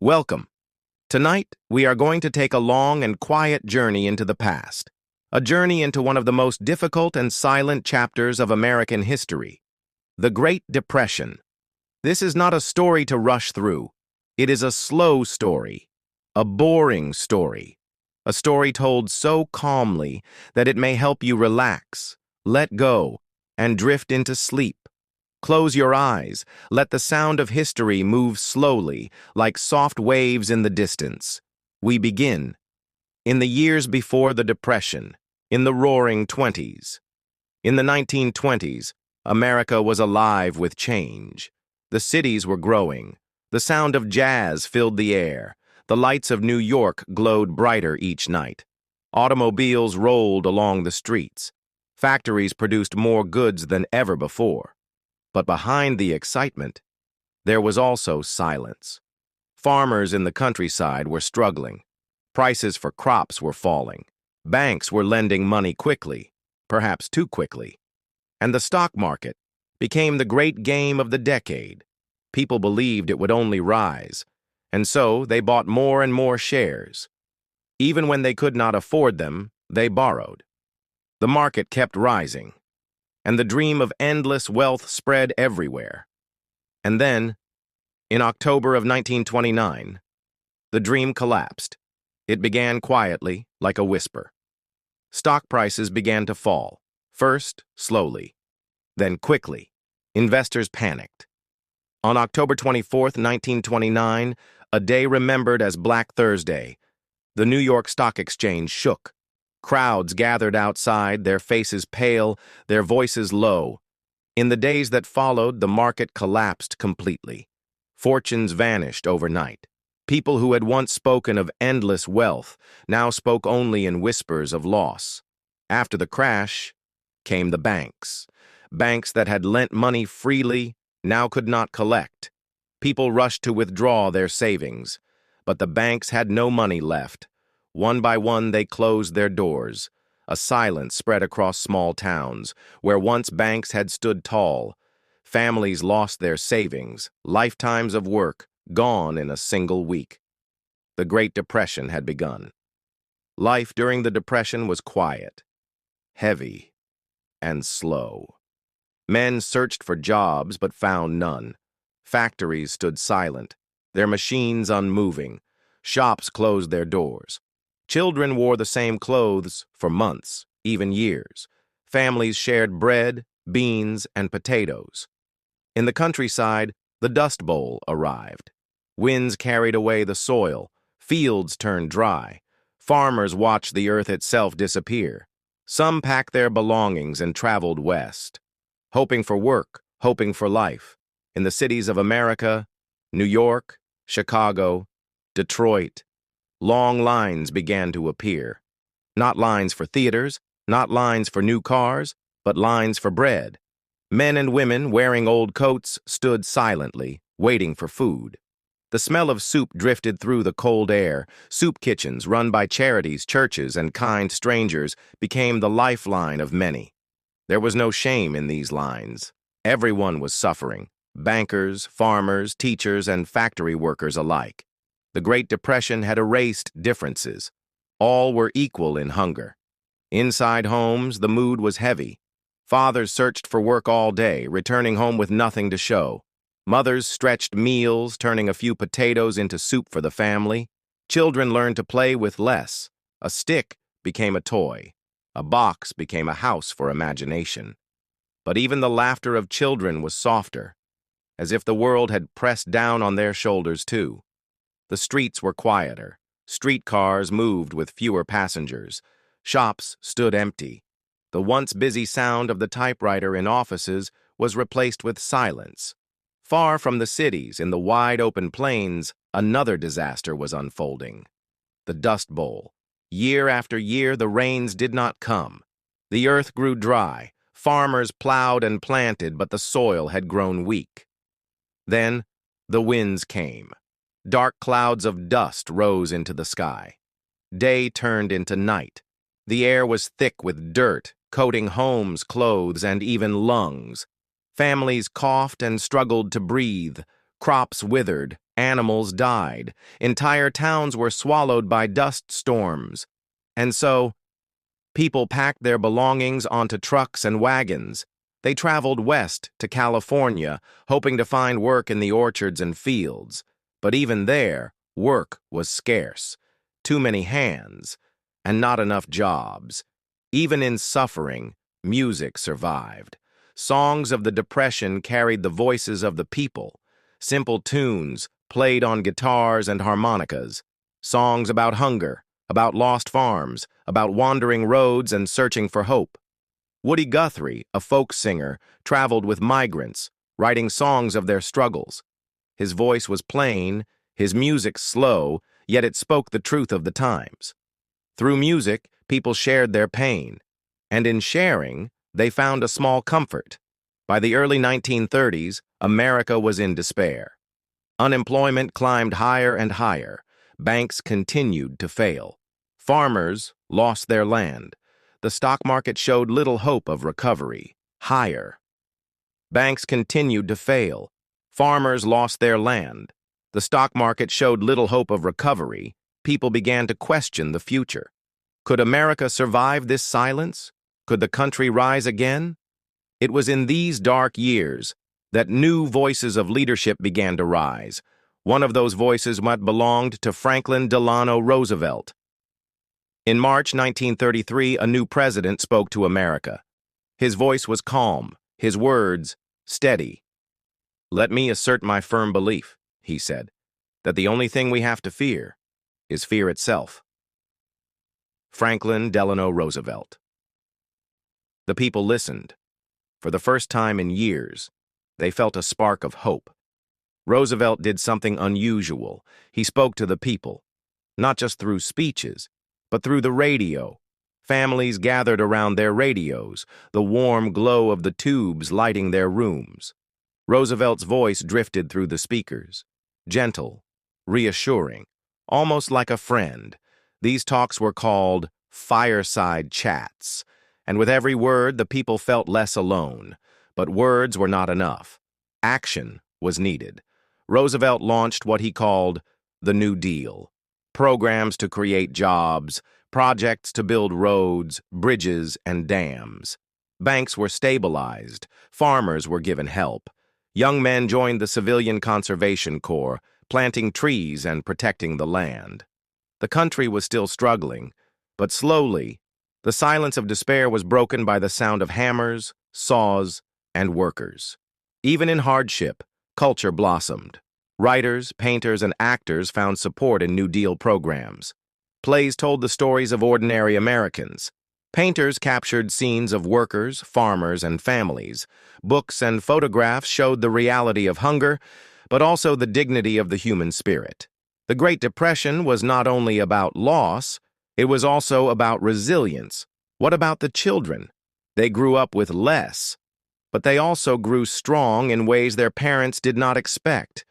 Welcome. Tonight, we are going to take a long and quiet journey into the past, a journey into one of the most difficult and silent chapters of American history, the Great Depression. This is not a story to rush through. It is a slow story, a boring story, a story told so calmly that it may help you relax, let go, and drift into sleep. Close your eyes. Let the sound of history move slowly, like soft waves in the distance. We begin. In the years before the Depression, in the Roaring Twenties. In the 1920s, America was alive with change. The cities were growing. The sound of jazz filled the air. The lights of New York glowed brighter each night. Automobiles rolled along the streets. Factories produced more goods than ever before. But behind the excitement, there was also silence. Farmers in the countryside were struggling. Prices for crops were falling. Banks were lending money quickly, perhaps too quickly. And the stock market became the great game of the decade. People believed it would only rise, and so they bought more and more shares. Even when they could not afford them, they borrowed. The market kept rising, and the dream of endless wealth spread everywhere. And then, in October of 1929, the dream collapsed. It began quietly, like a whisper. Stock prices began to fall, first slowly, then quickly. Investors panicked. On October 24th, 1929, a day remembered as Black Thursday, the New York Stock Exchange shook. Crowds gathered outside, their faces pale, their voices low. In the days that followed, the market collapsed completely. Fortunes vanished overnight. People who had once spoken of endless wealth now spoke only in whispers of loss. After the crash came the banks. Banks that had lent money freely now could not collect. People rushed to withdraw their savings, but the banks had no money left. One by one, they closed their doors. A silence spread across small towns, where once banks had stood tall. Families lost their savings, lifetimes of work, gone in a single week. The Great Depression had begun. Life during the Depression was quiet, heavy, and slow. Men searched for jobs but found none. Factories stood silent, their machines unmoving. Shops closed their doors. Children wore the same clothes for months, even years. Families shared bread, beans, and potatoes. In the countryside, the Dust Bowl arrived. Winds carried away the soil. Fields turned dry. Farmers watched the earth itself disappear. Some packed their belongings and traveled west, hoping for work, hoping for life. In the cities of America, New York, Chicago, Detroit, long lines began to appear. Not lines for theaters, not lines for new cars, but lines for bread. Men and women wearing old coats stood silently, waiting for food. The smell of soup drifted through the cold air. Soup kitchens run by charities, churches, and kind strangers became the lifeline of many. There was no shame in these lines. Everyone was suffering, bankers, farmers, teachers, and factory workers alike. The Great Depression had erased differences. All were equal in hunger. Inside homes, the mood was heavy. Fathers searched for work all day, returning home with nothing to show. Mothers stretched meals, turning a few potatoes into soup for the family. Children learned to play with less. A stick became a toy. A box became a house for imagination. But even the laughter of children was softer, as if the world had pressed down on their shoulders too. The streets were quieter. Streetcars moved with fewer passengers. Shops stood empty. The once busy sound of the typewriter in offices was replaced with silence. Far from the cities, in the wide open plains, another disaster was unfolding. The Dust Bowl. Year after year, the rains did not come. The earth grew dry. Farmers plowed and planted, but the soil had grown weak. Then, the winds came. Dark clouds of dust rose into the sky. Day turned into night. The air was thick with dirt, coating homes, clothes, and even lungs. Families coughed and struggled to breathe. Crops withered, animals died, entire towns were swallowed by dust storms. And so, people packed their belongings onto trucks and wagons. They traveled west to California, hoping to find work in the orchards and fields. But even there, work was scarce. Too many hands, and not enough jobs. Even in suffering, music survived. Songs of the Depression carried the voices of the people. Simple tunes played on guitars and harmonicas. Songs about hunger, about lost farms, about wandering roads and searching for hope. Woody Guthrie, a folk singer, traveled with migrants, writing songs of their struggles. His voice was plain, his music slow, yet it spoke the truth of the times. Through music, people shared their pain, and in sharing, they found a small comfort. By the early 1930s, America was in despair. Unemployment climbed higher and higher. Banks continued to fail. Farmers lost their land. The stock market showed little hope of recovery. Higher. Banks continued to fail. Farmers lost their land. The stock market showed little hope of recovery. People began to question the future. Could America survive this silence? Could the country rise again? It was in these dark years that new voices of leadership began to rise. One of those voices belonged to Franklin Delano Roosevelt. In March 1933, a new president spoke to America. His voice was calm, his words steady. "Let me assert my firm belief," he said, "that the only thing we have to fear is fear itself." Franklin Delano Roosevelt. The people listened. For the first time in years, they felt a spark of hope. Roosevelt did something unusual. He spoke to the people, not just through speeches, but through the radio. Families gathered around their radios, the warm glow of the tubes lighting their rooms. Roosevelt's voice drifted through the speakers, gentle, reassuring, almost like a friend. These talks were called fireside chats, and with every word the people felt less alone. But words were not enough. Action was needed. Roosevelt launched what he called the New Deal. Programs to create jobs, projects to build roads, bridges, and dams. Banks were stabilized, farmers were given help. Young men joined the Civilian Conservation Corps, planting trees and protecting the land. The country was still struggling, but slowly, the silence of despair was broken by the sound of hammers, saws, and workers. Even in hardship, culture blossomed. Writers, painters, and actors found support in New Deal programs. Plays told the stories of ordinary Americans. Painters captured scenes of workers, farmers, and families. Books and photographs showed the reality of hunger, but also the dignity of the human spirit. The Great Depression was not only about loss, it was also about resilience. What about the children? They grew up with less, but they also grew strong in ways their parents did not expect.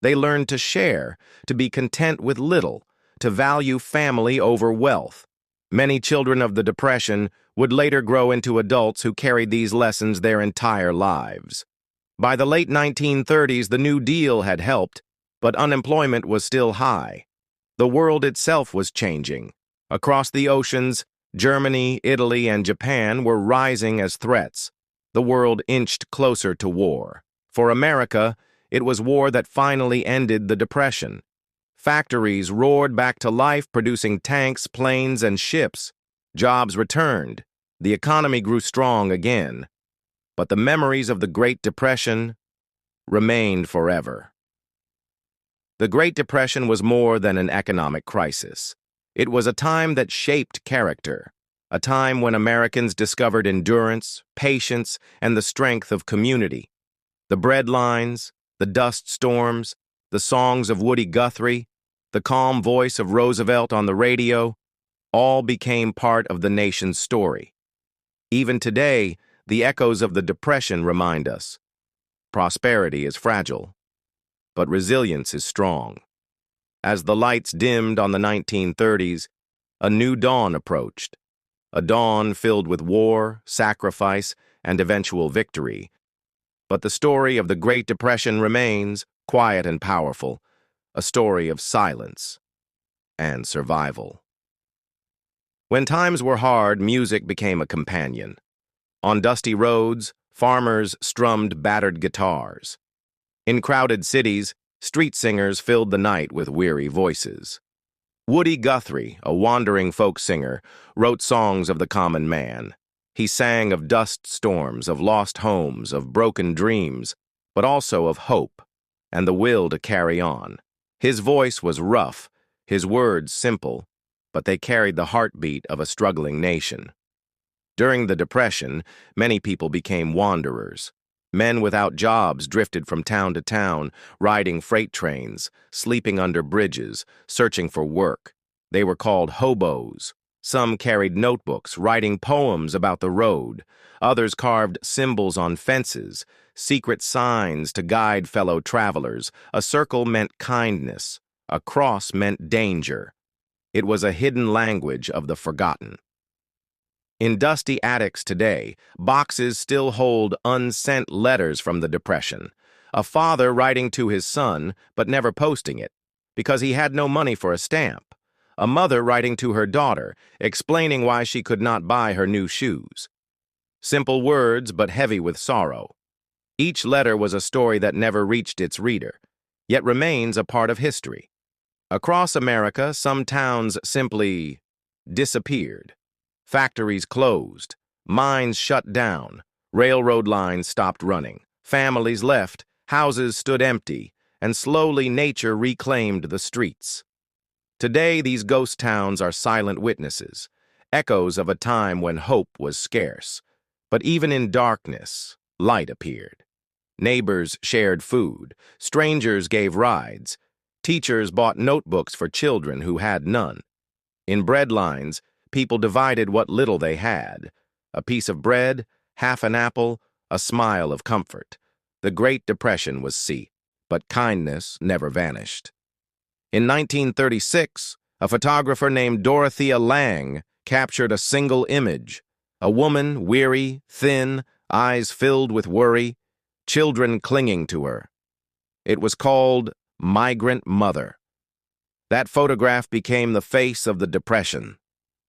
They learned to share, to be content with little, to value family over wealth. Many children of the Depression would later grow into adults who carried these lessons their entire lives. By the late 1930s, the New Deal had helped, but unemployment was still high. The world itself was changing. Across the oceans, Germany, Italy, and Japan were rising as threats. The world inched closer to war. For America, it was war that finally ended the Depression. Factories roared back to life, producing tanks, planes, and ships. Jobs returned. The economy grew strong again. But the memories of the Great Depression remained forever. The Great Depression was more than an economic crisis. It was a time that shaped character, a time when Americans discovered endurance, patience, and the strength of community. The bread lines, the dust storms, the songs of Woody Guthrie, the calm voice of Roosevelt on the radio, all became part of the nation's story. Even today, the echoes of the Depression remind us. Prosperity is fragile, but resilience is strong. As the lights dimmed on the 1930s, a new dawn approached. A dawn filled with war, sacrifice, and eventual victory. But the story of the Great Depression remains, quiet and powerful, a story of silence and survival. When times were hard, music became a companion. On dusty roads, farmers strummed battered guitars. In crowded cities, street singers filled the night with weary voices. Woody Guthrie, a wandering folk singer, wrote songs of the common man. He sang of dust storms, of lost homes, of broken dreams, but also of hope and the will to carry on. His voice was rough, his words simple, but they carried the heartbeat of a struggling nation. During the Depression, many people became wanderers. Men without jobs drifted from town to town, riding freight trains, sleeping under bridges, searching for work. They were called hobos. Some carried notebooks, writing poems about the road. Others carved symbols on fences, secret signs to guide fellow travelers. A circle meant kindness. A cross meant danger. It was a hidden language of the forgotten. In dusty attics today, boxes still hold unsent letters from the Depression. A father writing to his son, but never posting it, because he had no money for a stamp. A mother writing to her daughter, explaining why she could not buy her new shoes. Simple words, but heavy with sorrow. Each letter was a story that never reached its reader, yet remains a part of history. Across America, some towns simply disappeared. Factories closed, mines shut down, railroad lines stopped running, families left, houses stood empty, and slowly nature reclaimed the streets. Today, these ghost towns are silent witnesses, echoes of a time when hope was scarce. But even in darkness, light appeared. Neighbors shared food, strangers gave rides, teachers bought notebooks for children who had none. In bread lines, people divided what little they had. A piece of bread, half an apple, a smile of comfort. The Great Depression was seen, but kindness never vanished. In 1936, a photographer named Dorothea Lange captured a single image. A woman, weary, thin, eyes filled with worry, children clinging to her. It was called Migrant Mother. That photograph became the face of the Depression.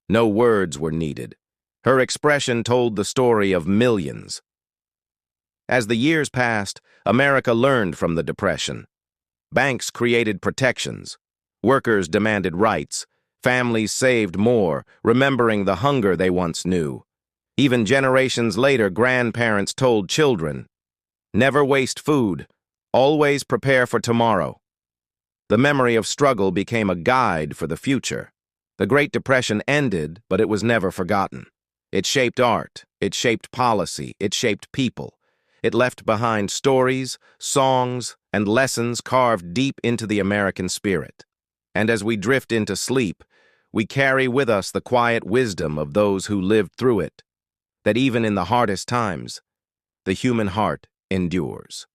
No words were needed. Her expression told the story of millions. As the years passed, America learned from the Depression. Banks created protections. Workers demanded rights. Families saved more, remembering the hunger they once knew. Even generations later, grandparents told children, "Never waste food. Always prepare for tomorrow." The memory of struggle became a guide for the future. The Great Depression ended, but it was never forgotten. It shaped art, it shaped policy, it shaped people. It left behind stories, songs, and lessons carved deep into the American spirit. And as we drift into sleep, we carry with us the quiet wisdom of those who lived through it, that even in the hardest times, the human heart endures.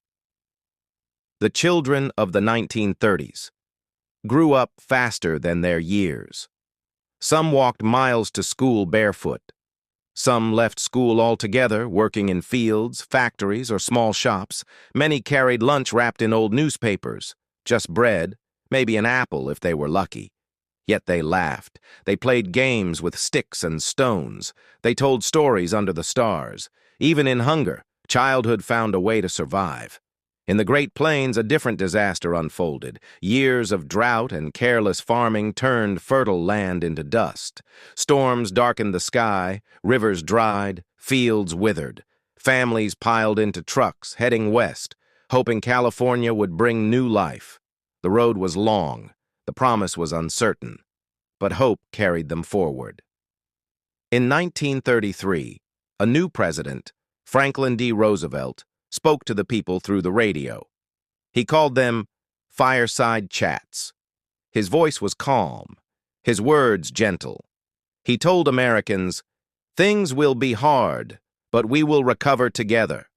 The children of the 1930s grew up faster than their years. Some walked miles to school barefoot. Some left school altogether, working in fields, factories, or small shops. Many carried lunch wrapped in old newspapers, just bread, maybe an apple if they were lucky. Yet they laughed. They played games with sticks and stones. They told stories under the stars. Even in hunger, childhood found a way to survive. In the Great Plains, a different disaster unfolded. Years of drought and careless farming turned fertile land into dust. Storms darkened the sky, rivers dried, fields withered. Families piled into trucks, heading west, hoping California would bring new life. The road was long, the promise was uncertain, but hope carried them forward. In 1933, a new president, Franklin D. Roosevelt, spoke to the people through the radio. He called them fireside chats. His voice was calm, his words gentle. He told Americans, "Things will be hard, but we will recover together."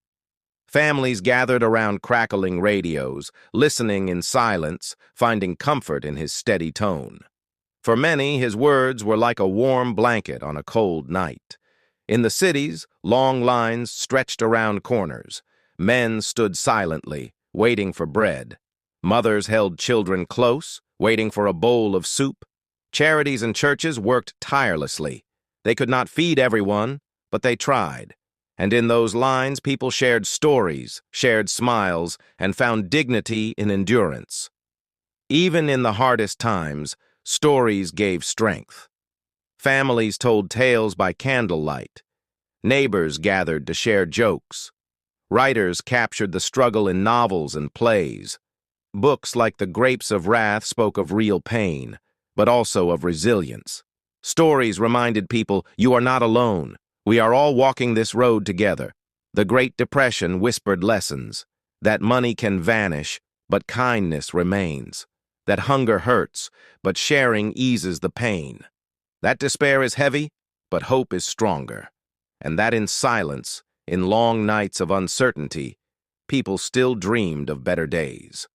Families gathered around crackling radios, listening in silence, finding comfort in his steady tone. For many, his words were like a warm blanket on a cold night. In the cities, long lines stretched around corners. Men stood silently, waiting for bread. Mothers held children close, waiting for a bowl of soup. Charities and churches worked tirelessly. They could not feed everyone, but they tried. And in those lines, people shared stories, shared smiles, and found dignity in endurance. Even in the hardest times, stories gave strength. Families told tales by candlelight. Neighbors gathered to share jokes. Writers captured the struggle in novels and plays. Books like The Grapes of Wrath spoke of real pain, but also of resilience. Stories reminded people, you are not alone. We are all walking this road together. The Great Depression whispered lessons. That money can vanish, but kindness remains. That hunger hurts, but sharing eases the pain. That despair is heavy, but hope is stronger. And that in silence, in long nights of uncertainty, people still dreamed of better days.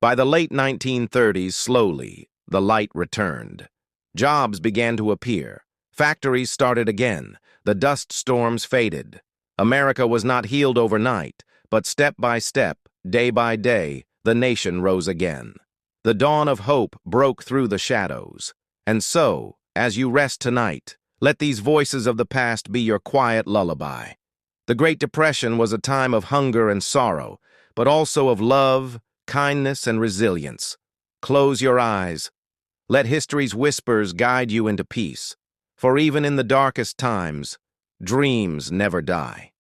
By the late 1930s, slowly, the light returned. Jobs began to appear. Factories started again. The dust storms faded. America was not healed overnight, but step by step, day by day, the nation rose again. The dawn of hope broke through the shadows. And so, as you rest tonight, let these voices of the past be your quiet lullaby. The Great Depression was a time of hunger and sorrow, but also of love, kindness, and resilience. Close your eyes. Let history's whispers guide you into peace. For even in the darkest times, dreams never die.